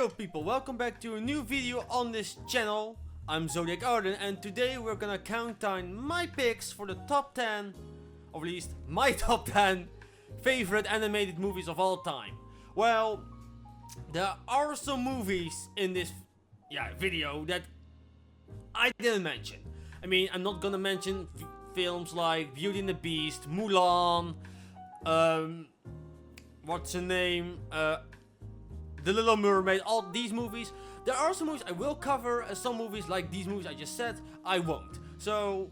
Yo people, welcome back to a new video on this channel. I'm Zodiac Arden and today we're gonna count down my picks for the top 10, or at least my top 10 favorite animated movies of all time. Well, there are some movies in this video that I didn't mention. I mean, I'm not gonna mention films like Beauty and the Beast, Mulan, what's her name, The Little Mermaid, all these movies. There are some movies I will cover, and some movies like these movies I just said, I won't. So,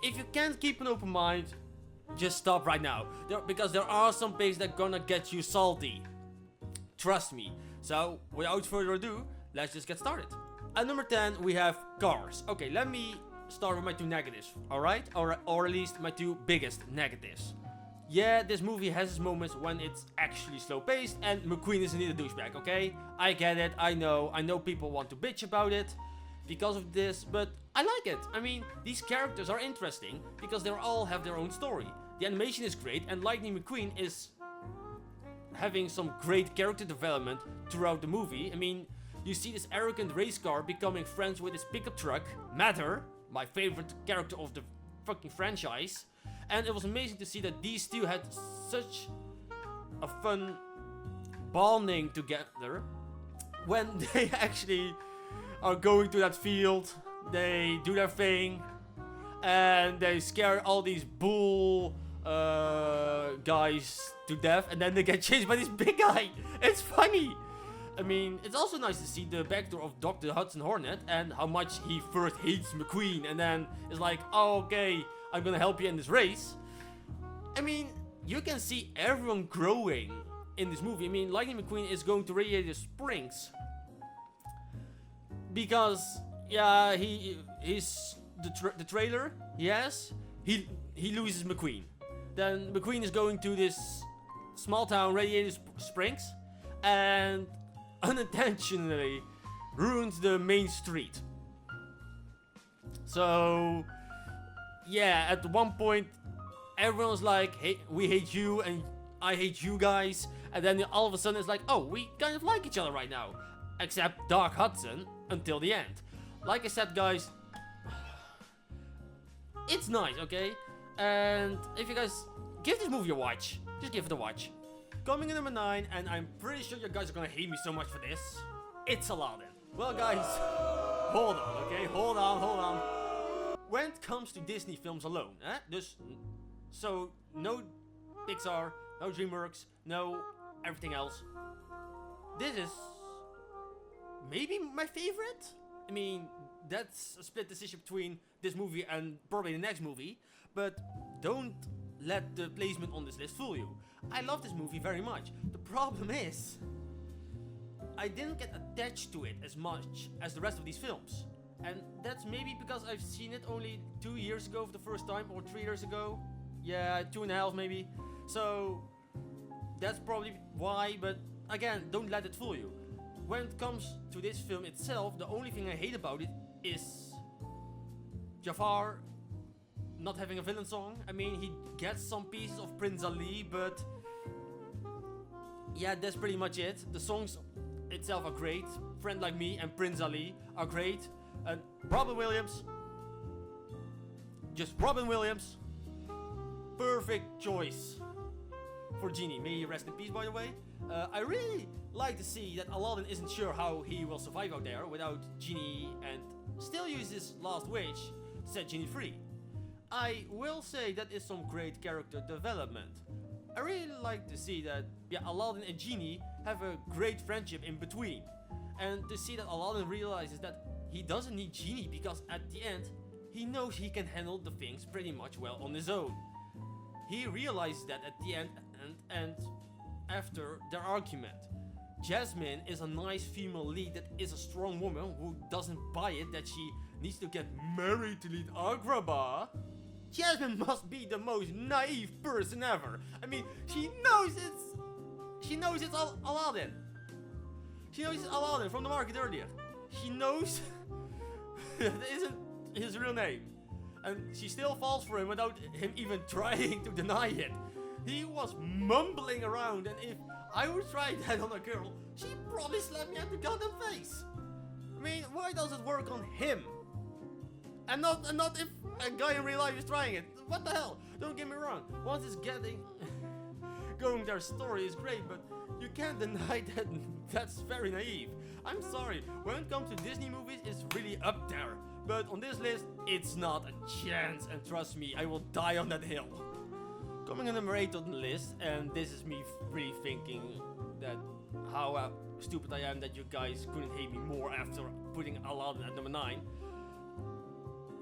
if you can't keep an open mind, just stop right now. Because there are some picks that gonna get you salty. Trust me. So, without further ado, let's just get started. At number 10, we have Cars. Okay, let me start with my two negatives, alright? Or at least my two biggest negatives. Yeah, this movie has its moments when it's actually slow paced and McQueen is indeed a douchebag, okay? I get it, I know people want to bitch about it because of this, but I like it. I mean, these characters are interesting because they all have their own story. The animation is great and Lightning McQueen is having some great character development throughout the movie. I mean, you see this arrogant race car becoming friends with his pickup truck, Matter, my favorite character of the fucking franchise. And it was amazing to see that these two had such a fun bonding together when they actually are going to that field. They do their thing and they scare all these bull guys to death, and then they get chased by this big guy. It's funny. I mean, it's also nice to see the backdoor of Dr. Hudson Hornet and how much he first hates McQueen and then is like, oh, okay, I'm gonna help you in this race. I mean, you can see everyone growing in this movie. I mean, Lightning McQueen is going to Radiator Springs because, yeah, he's the trailer. Yes, he loses McQueen. Then McQueen is going to this small town, Radiator Springs, and unintentionally ruins the main street. So, yeah, at one point, everyone's like, hey, we hate you and I hate you guys. And then all of a sudden it's like, oh, we kind of like each other right now. Except Doc Hudson until the end. Like I said, guys, it's nice, okay? And if you guys give this movie a watch, just give it a watch. Coming in number 9, and I'm pretty sure you guys are gonna hate me so much for this, it's Aladdin. Well, guys, hold on, okay? Hold on. When it comes to Disney films alone, so no Pixar, no DreamWorks, no everything else, this is maybe my favorite? I mean, that's a split decision between this movie and probably the next movie, but don't let the placement on this list fool you. I love this movie very much. The problem is, I didn't get attached to it as much as the rest of these films. And that's maybe because I've seen it only 2 years ago for the first time, or 3 years ago. Yeah, 2.5 maybe. So, that's probably why, but again, don't let it fool you. When it comes to this film itself, the only thing I hate about it is Jafar not having a villain song. I mean, he gets some pieces of Prince Ali, but yeah, that's pretty much it. The songs itself are great. Friend Like Me and Prince Ali are great. And Robin Williams, just Robin Williams, perfect choice for Genie. May he rest in peace, by the way. I really like to see that Aladdin isn't sure how he will survive out there without Genie and still use his last wish to set Genie free. I will say that is some great character development. I really like to see that Aladdin and Genie have a great friendship in between. And to see that Aladdin realizes that he doesn't need Genie because at the end, he knows he can handle the things pretty much well on his own. He realizes that at the end and after their argument. Jasmine is a nice female lead that is a strong woman who doesn't buy it that she needs to get married to lead Agrabah. Jasmine must be the most naive person ever. I mean, she knows it's Aladdin. She knows it's Aladdin from the market earlier. She knows that isn't his real name. and she still falls for him without him even trying to deny it. He was mumbling around, and if I would try that on a girl, she'd probably slap me at the goddamn face. I mean, why does it work on him? And not if a guy in real life is trying it. What the hell? Don't get me wrong. Once it's getting going, their story is great, but you can't deny that that's very naive. I'm sorry. When it comes to Disney movies, it's really up there. But on this list, it's not a chance. And trust me, I will die on that hill. Coming in number 8 on the list, and this is me really thinking that how stupid I am that you guys couldn't hate me more after putting Aladdin at number 9.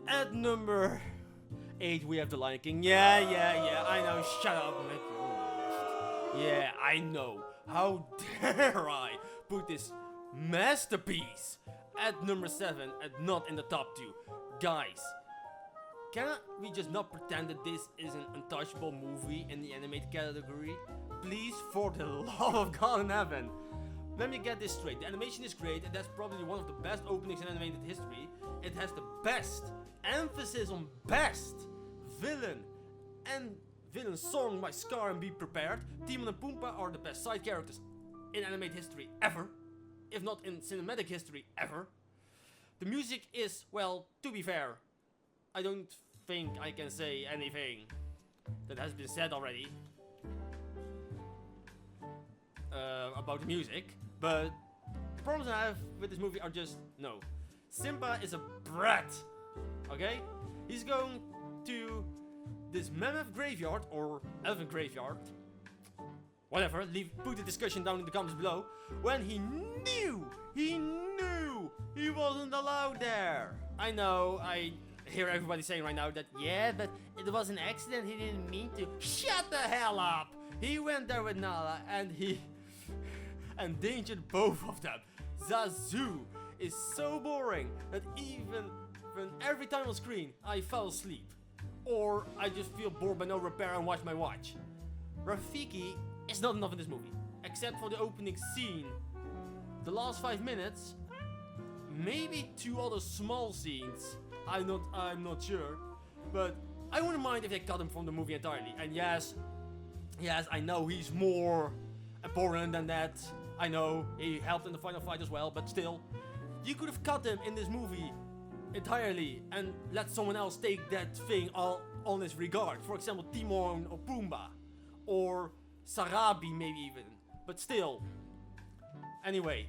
At number 8 we have The Lion King. Yeah, I know, shut up. Yeah, I know. How dare I put this masterpiece at number 7 and not in the top 2. Guys, can we just not pretend that this is an untouchable movie in the animated category? Please, for the love of God in heaven. Let me get this straight. The animation is great, and that's probably one of the best openings in animated history. It has the best emphasis on best villain and villain song by Scar and Be Prepared. Timon and Pumbaa are the best side characters in animated history ever, if not in cinematic history ever. The music is, well, to be fair, I don't think I can say anything that has been said already about the music, but the problems I have with this movie are just, no. Simba is a brat, okay? He's going to this mammoth graveyard, or elephant graveyard, whatever, put the discussion down in the comments below, when he knew he wasn't allowed there. I know, I hear everybody saying right now that, yeah, but it was an accident, he didn't mean to. Shut the hell up! He went there with Nala, and he endangered both of them. Zazu is so boring that even when every time on screen I fell asleep, or I just feel bored by no repair and watch my watch. Rafiki is not enough in this movie, except for the opening scene. The last 5 minutes, maybe 2 other small scenes. I'm not sure, but I wouldn't mind if they cut him from the movie entirely. And yes, I know he's more important than that. I know he helped in the final fight as well, but still, you could have cut him in this movie entirely and let someone else take that thing all on his regard. For example, Timon or Pumbaa, or Sarabi maybe even. But still, anyway,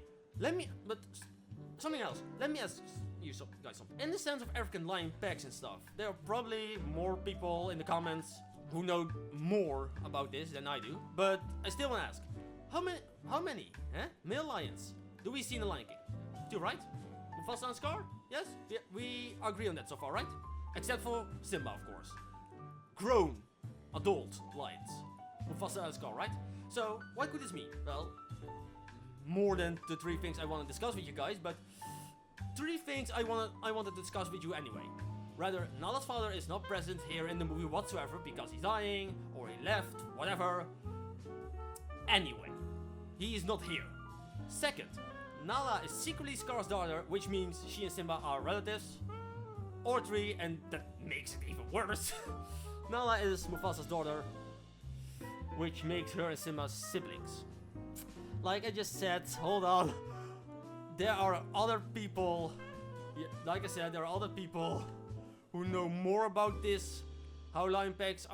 something else. Let me ask you guys something. In the sense of African lion packs and stuff, there are probably more people in the comments who know more about this than I do. But I still want to ask, how many male lions do we see in The Lion King? 2, right? Mufasa and Scar? Yes? Yeah, we agree on that so far, right? Except for Simba, of course. Grown, adult lions. Mufasa and Scar, right? So, what could this mean? Well, more than the 3 things I want to discuss with you guys, but 3 things I want to discuss with you anyway. Rather, Nala's father is not present here in the movie whatsoever because he's dying, or he left, whatever. Anyway, he is not here. Second, Nala is secretly Scar's daughter, which means she and Simba are relatives. Or 3, and that makes it even worse. Nala is Mufasa's daughter, which makes her and Simba siblings. Like I just said, hold on. There are other people, like I said, there are other people who know more about this, how lion packs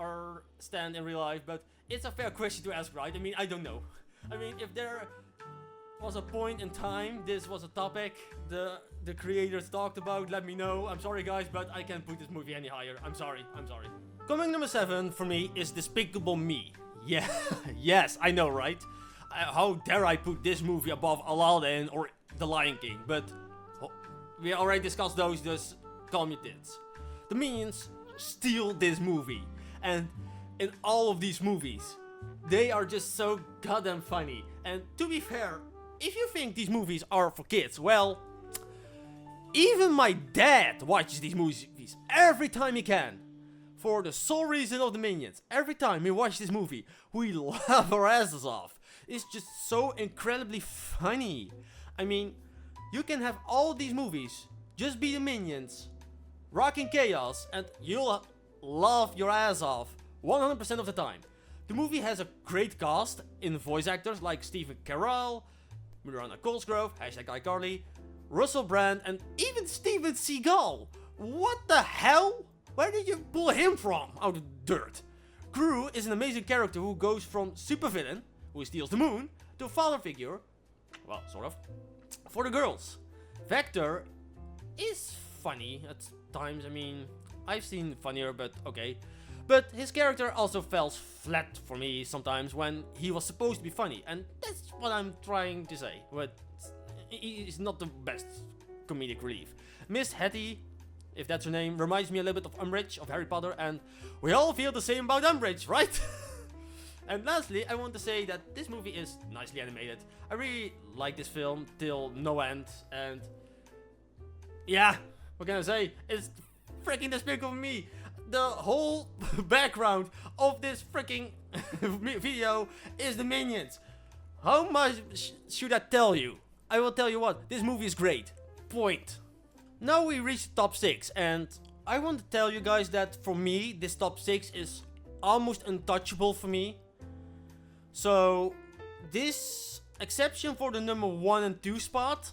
stand in real life, but it's a fair question to ask, right? I mean, I don't know. I mean, if there was a point in time this was a topic the creators talked about, let me know. I'm sorry guys, but I can't put this movie any higher. I'm sorry. Coming number 7 for me is Despicable Me. Yeah, yes, I know, right? How dare I put this movie above Aladdin or The Lion King, but we already discussed those, just calm your tits. The Minions steal this movie, and in all of these movies, they are just so goddamn funny. And to be fair, if you think these movies are for kids, well, even my dad watches these movies every time he can. For the sole reason of the Minions. Every time we watch this movie, we laugh our asses off. It's just so incredibly funny. I mean, you can have all these movies, just be the Minions, rocking chaos, and you'll laugh your ass off 100% of the time. The movie has a great cast in voice actors like Stephen Carell, Miranda Cosgrove, #iCarly, Russell Brand, and even Steven Seagal. What the hell? Where did you pull him from out of the dirt? Gru is an amazing character who goes from supervillain, who steals the moon, to a father figure, well, sort of, for the girls. Vector is funny at times. I mean, I've seen funnier, but okay. But his character also falls flat for me sometimes when he was supposed to be funny, and that's what I'm trying to say. But he's not the best comedic relief. Miss Hetty, if that's her name, reminds me a little bit of Umbridge of Harry Potter, and we all feel the same about Umbridge, right? And lastly, I want to say that this movie is nicely animated. I really like this film till no end, and yeah, what can I say? It's freaking despicable me. The whole background of this freaking video is the Minions. How much should I tell you? I will tell you what, this movie is great. Point. Now we reached top 6, and I want to tell you guys that for me, this top 6 is almost untouchable for me. So, this exception for the number 1 and 2 spot,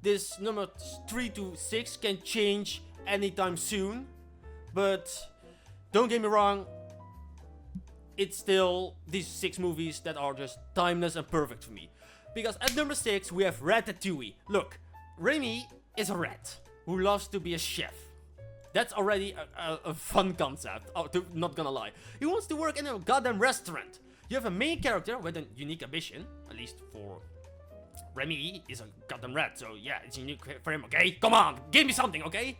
this number 3 to 6 can change anytime soon. But don't get me wrong, it's still these 6 movies that are just timeless and perfect for me. Because at number 6 we have Ratatouille. Look, Remy is a rat who loves to be a chef. That's already a fun concept, not gonna lie. He wants to work in a goddamn restaurant. You have a main character with a unique ambition, at least for Remy is a goddamn rat, so yeah, it's unique for him, okay? Come on, give me something, okay?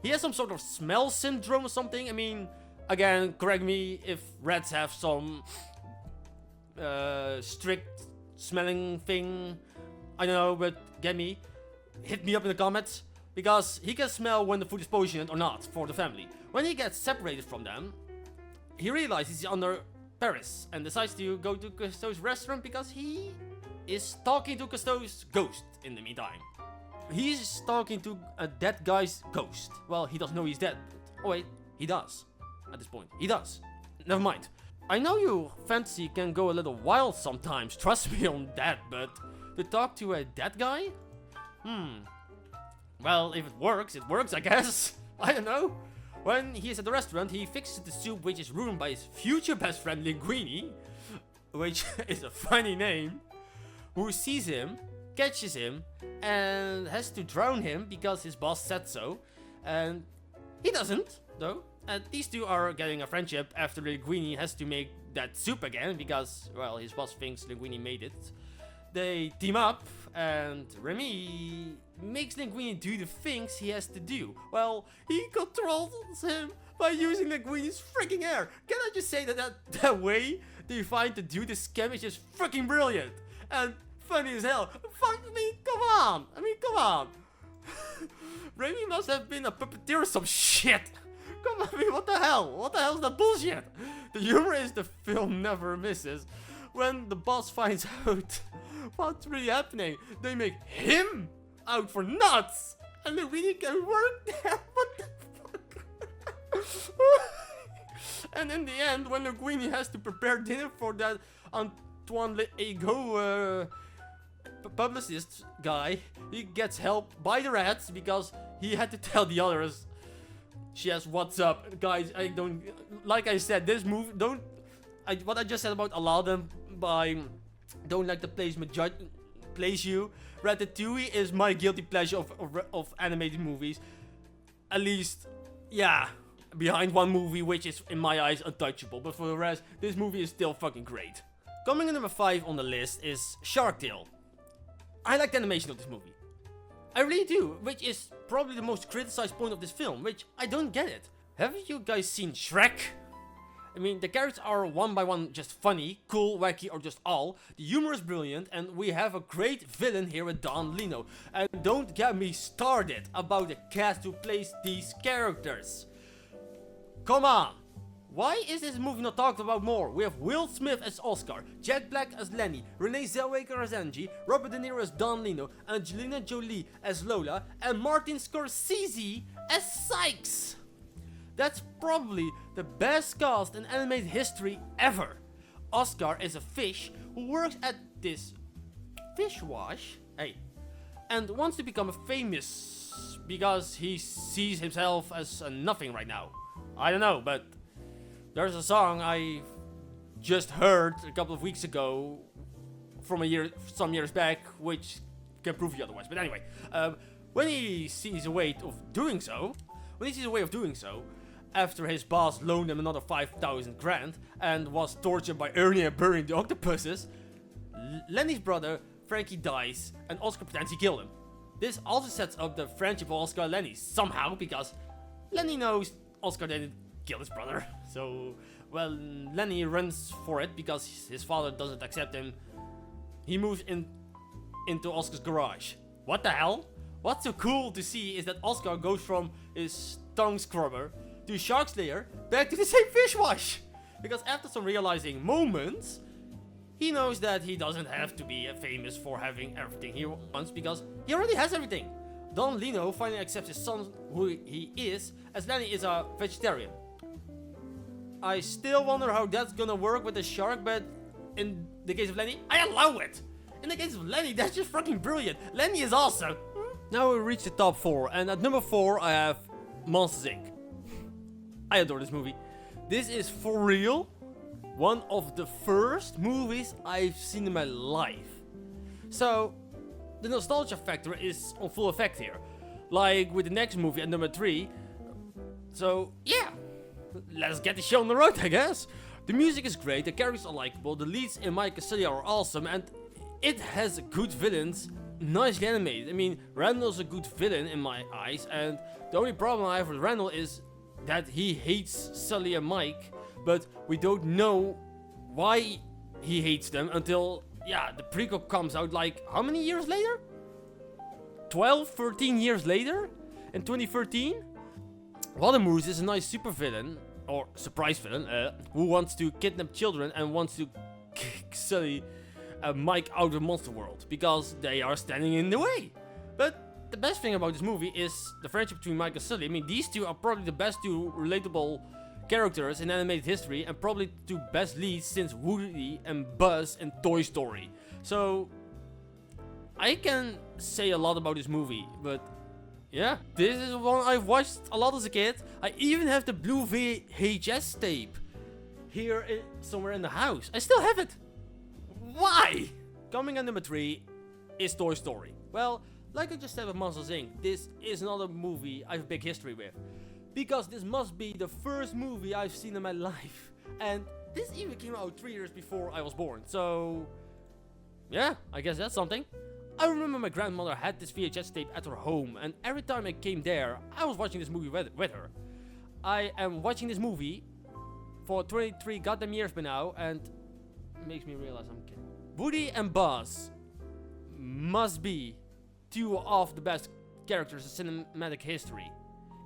He has some sort of smell syndrome or something. I mean, again, correct me if rats have some strict smelling thing. I don't know, but get me. Hit me up in the comments. Because he can smell when the food is poisoned or not for the family. When he gets separated from them, he realizes he's under Paris and decides to go to Cousteau's restaurant because he is talking to Cousteau's ghost in the meantime. He's talking to a dead guy's ghost. Well, he doesn't know he's dead. Oh wait, he does. At this point, he does. Never mind. I know your fantasy can go a little wild sometimes, trust me on that, but to talk to a dead guy? Well, if it works, I guess. I don't know. When he is at the restaurant, he fixes the soup which is ruined by his future best friend Linguini, which is a funny name, who sees him, catches him, and has to drown him because his boss said so. And he doesn't, though. And these two are getting a friendship after Linguini has to make that soup again because, well, his boss thinks Linguini made it. They team up, and Remy makes Linguini do the things he has to do. Well, he controls him by using Linguini's freaking hair. Can I just say that way they find to do this scam is just freaking brilliant and funny as hell. Fuck me, come on. Come on. Remy must have been a puppeteer or some shit. Come on, what the hell? What the hell is that bullshit? The humor is the film never misses. When the boss finds out what's really happening, they make him out for nuts, and they really can work there. What the fuck? And in the end, when Linguini has to prepare dinner for that Antoine Ego publicist guy, he gets help by the rats because he had to tell the others. She has what's up, guys. I don't, like I said, this movie what I just said about Aladdin by don't like the place you. Ratatouille is my guilty pleasure of animated movies. At least, yeah, behind one movie which is in my eyes untouchable. But for the rest, this movie is still fucking great. Coming in number 5 on the list is Shark Tale. I like the animation of this movie. I really do, which is probably the most criticized point of this film, which I don't get it. Haven't you guys seen Shrek? I mean, the characters are one by one just funny, cool, wacky, or just all. The humor is brilliant, and we have a great villain here with Don Lino. And don't get me started about the cast who plays these characters. Come on! Why is this movie not talked about more? We have Will Smith as Oscar, Jack Black as Lenny, Renee Zellweger as Angie, Robert De Niro as Don Lino, Angelina Jolie as Lola, and Martin Scorsese as Sykes. That's probably the best cast in animated history ever. Oscar is a fish who works at this fish wash, and wants to become famous because he sees himself as a nothing right now. I don't know, but there's a song I just heard a couple of weeks ago from some years back, which can prove you otherwise. But anyway, when he sees a way of doing so, after his boss loaned him another 5,000 grand and was tortured by Ernie and burning the octopuses, Lenny's brother Frankie dies and Oscar pretends he killed him. This also sets up the friendship of Oscar and Lenny somehow, because Lenny knows Oscar didn't kill his brother. So, well, Lenny runs for it because his father doesn't accept him. He moves into Oscar's garage. What the hell? What's so cool to see is that Oscar goes from his tongue scrubber to shark slayer back to the same fish wash. Because after some realizing moments, he knows that he doesn't have to be famous for having everything he wants, because he already has everything. Don Lino finally accepts his son who he is, as Lenny is a vegetarian. I still wonder how that's gonna work with the shark, but in the case of Lenny, I allow it. In the case of Lenny, that's just fucking brilliant. Lenny is awesome. Now we reach the top 4, and at number 4 I have Monsters Inc. I adore this movie. This is for real one of the first movies I've seen in my life. So the nostalgia factor is on full effect here, like with the next movie at number 3. So yeah, let's get the show on the road, I guess. The music is great, the characters are likable, the leads in Mike Cassidy are awesome, and it has good villains, nicely animated. I mean, Randall's a good villain in my eyes, and the only problem I have with Randall is that he hates Sully and Mike, but we don't know why he hates them until, the prequel comes out like, how many years later? 12, 13 years later? In 2013? Watermoose is a nice super villain, or surprise villain, who wants to kidnap children and wants to kick Sully and Mike out of the monster world, because they are standing in the way. But the best thing about this movie is the friendship between Mike and Sully. I mean, these two are probably the best two relatable characters in animated history, and probably two best leads since Woody and Buzz in Toy Story. So I can say a lot about this movie, but yeah, this is one I've watched a lot as a kid. I even have the blue VHS tape here somewhere in the house. I still have it. Why? Coming at number 3 is Toy Story. Well, like I just said with Monsters Inc., this is not a movie I have a big history with, because this must be the first movie I've seen in my life, and this even came out 3 years before I was born. So yeah, I guess that's something. I remember my grandmother had this VHS tape at her home, and every time I came there, I was watching this movie with her. I am watching this movie for 23 goddamn years by now, and it makes me realize I'm kidding. Woody and Buzz must be two of the best characters in cinematic history,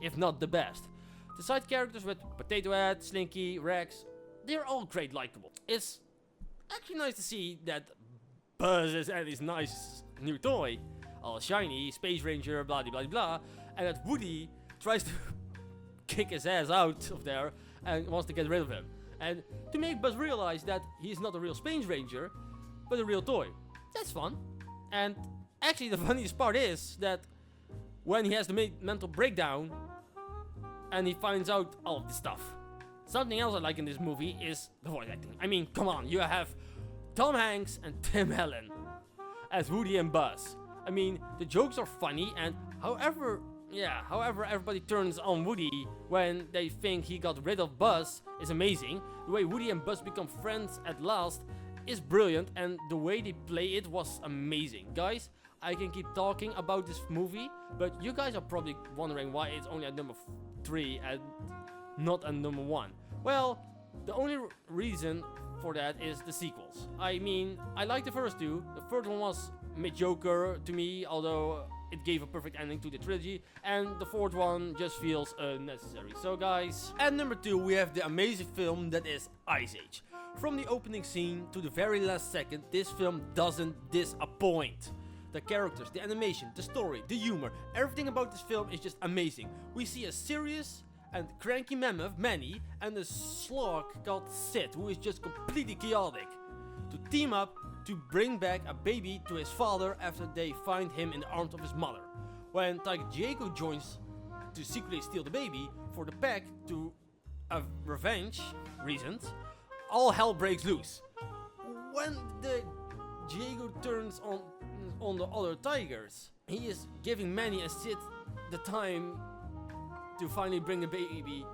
if not the best. The side characters with Potato Head, Slinky, Rex, they're all great likable. It's actually nice to see that Buzz is at his nice new toy, all shiny, Space Ranger, blah blah blah, and that Woody tries to kick his ass out of there and wants to get rid of him. And to make Buzz realize that he's not a real Space Ranger, but a real toy. That's fun. And actually the funniest part is that when he has the mental breakdown and he finds out all of this stuff. Something else I like in this movie is the voice acting. I mean, come on, you have Tom Hanks and Tim Allen as Woody and Buzz. I mean, the jokes are funny, and however everybody turns on Woody when they think he got rid of Buzz is amazing. The way Woody and Buzz become friends at last is brilliant, and the way they play it was amazing. Guys, I can keep talking about this movie, but you guys are probably wondering why it's only at number 3 and not at number 1. Well, the only reason for that is the sequels. I mean, I like the first two. The third one was mediocre to me, although it gave a perfect ending to the trilogy, and the fourth one just feels unnecessary. So guys, at number 2 we have the amazing film that is Ice Age. From the opening scene to the very last second, this film doesn't disappoint. The characters, the animation, the story, the humor, everything about this film is just amazing. We see a serious and cranky mammoth, Manny, and a slug called Sid, who is just completely chaotic, to team up to bring back a baby to his father after they find him in the arms of his mother. When Tiger Diego joins to secretly steal the baby for the pack to revenge reasons, all hell breaks loose. When the Diego turns on the other tigers, he is giving Manny and Sid the time to finally bring the baby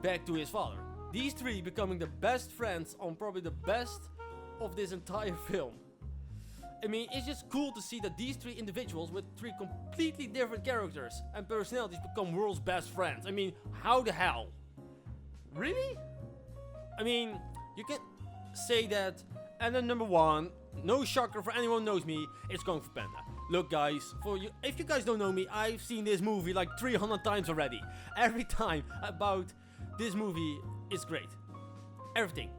back to his father. These three becoming the best friends on probably the best of this entire film. I mean, it's just cool to see that these three individuals with three completely different characters and personalities become world's best friends. I mean, how the hell? Really? I mean, you can say that. And then number 1, no shocker for anyone who knows me, it's Kung Fu Panda. Look guys, if you guys don't know me, I've seen this movie like 300 times already. Every time about this movie is great. Everything.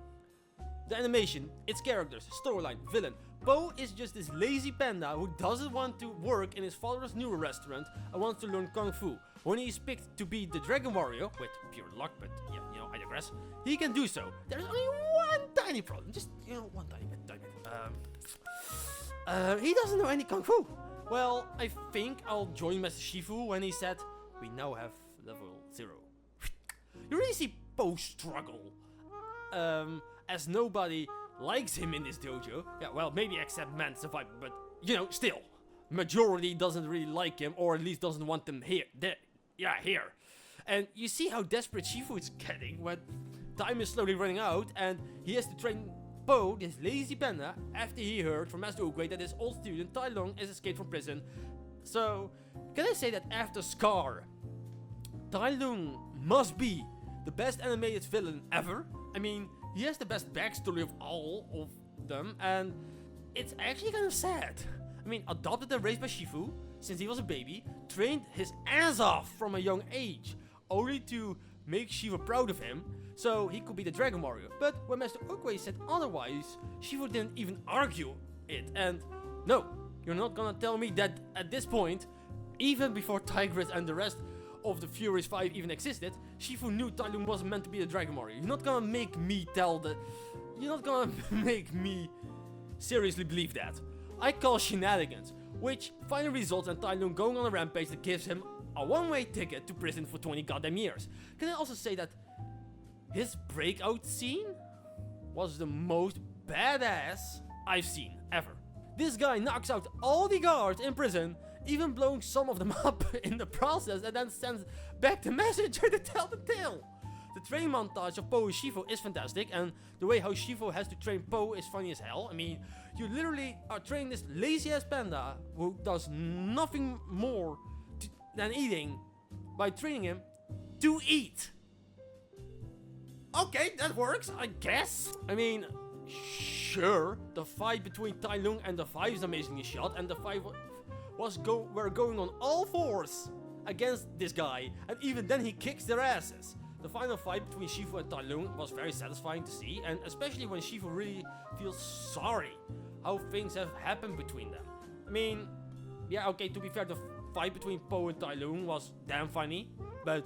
The animation, its characters, storyline, villain. Po is just this lazy panda who doesn't want to work in his father's newer restaurant and wants to learn Kung Fu. When he is picked to be the Dragon Warrior, with pure luck, but yeah, you know, I digress, he can do so. There's only one tiny problem, just, you know, one tiny bit. He doesn't know any Kung Fu. Well, I think I'll join Master Shifu when he said, we now have level 0. You really see Po struggle. As nobody likes him in this dojo. Yeah, well, maybe except Man Survivor, but, you know, still. Majority doesn't really like him, or at least doesn't want them here. Here. And you see how desperate Shifu is getting when time is slowly running out, and he has to train Po, this lazy panda, after he heard from Master Oogway that his old student Tai Lung has escaped from prison. So, can I say that after Scar, Tai Lung must be the best animated villain ever? I mean, he has the best backstory of all of them, and it's actually kind of sad. I mean, adopted and raised by Shifu since he was a baby, trained his ass off from a young age, only to make Shifu proud of him, so he could be the Dragon Warrior. But when Master Oogway said otherwise, Shifu didn't even argue it. And no, you're not gonna tell me that at this point, even before Tigress and the rest of the Furious 5 even existed, Shifu knew Tai Lung wasn't meant to be the Dragon Warrior. You're not gonna make me you're not gonna make me seriously believe that. I call shenanigans, which finally results in Tai Lung going on a rampage that gives him a one-way ticket to prison for 20 goddamn years. Can I also say that his breakout scene was the most badass I've seen ever. This guy knocks out all the guards in prison, even blowing some of them up in the process, and then sends back the messenger to tell the tale. The training montage of Po and Shifu is fantastic, and the way how Shifu has to train Po is funny as hell. I mean, you literally are training this lazy ass panda who does nothing more than eating by training him to eat. Okay, that works, I guess. I mean, sure, the fight between Tai Lung and the Five is amazingly shot, and the Five were going on all fours against this guy, and even then he kicks their asses. The final fight between Shifu and Tai Lung was very satisfying to see, and especially when Shifu really feels sorry how things have happened between them. I mean, yeah, okay, to be fair, the fight between Po and Tai Lung was damn funny, but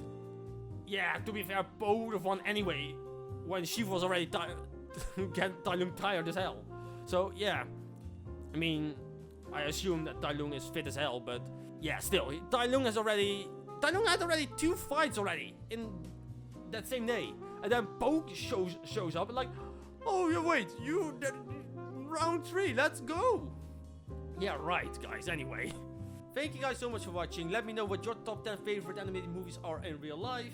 yeah, to be fair, Po would have won anyway when Shifu was already get Tai Lung tired as hell. So yeah, I mean, I assume that Tai Lung is fit as hell, but yeah, still, Tai Lung had already 2 fights already in that same day, and then Po shows up and like, oh yeah, wait, you did round 3, let's go. Yeah, right, guys. Anyway, thank you guys so much for watching. Let me know what your top 10 favorite animated movies are in real life.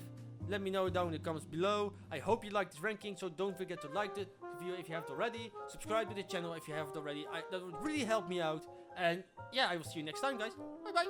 Let me know down in the comments below. I hope you liked this ranking, so don't forget to like the video if you haven't already. Subscribe to the channel if you haven't already. That would really help me out. And yeah, I will see you next time, guys. Bye bye.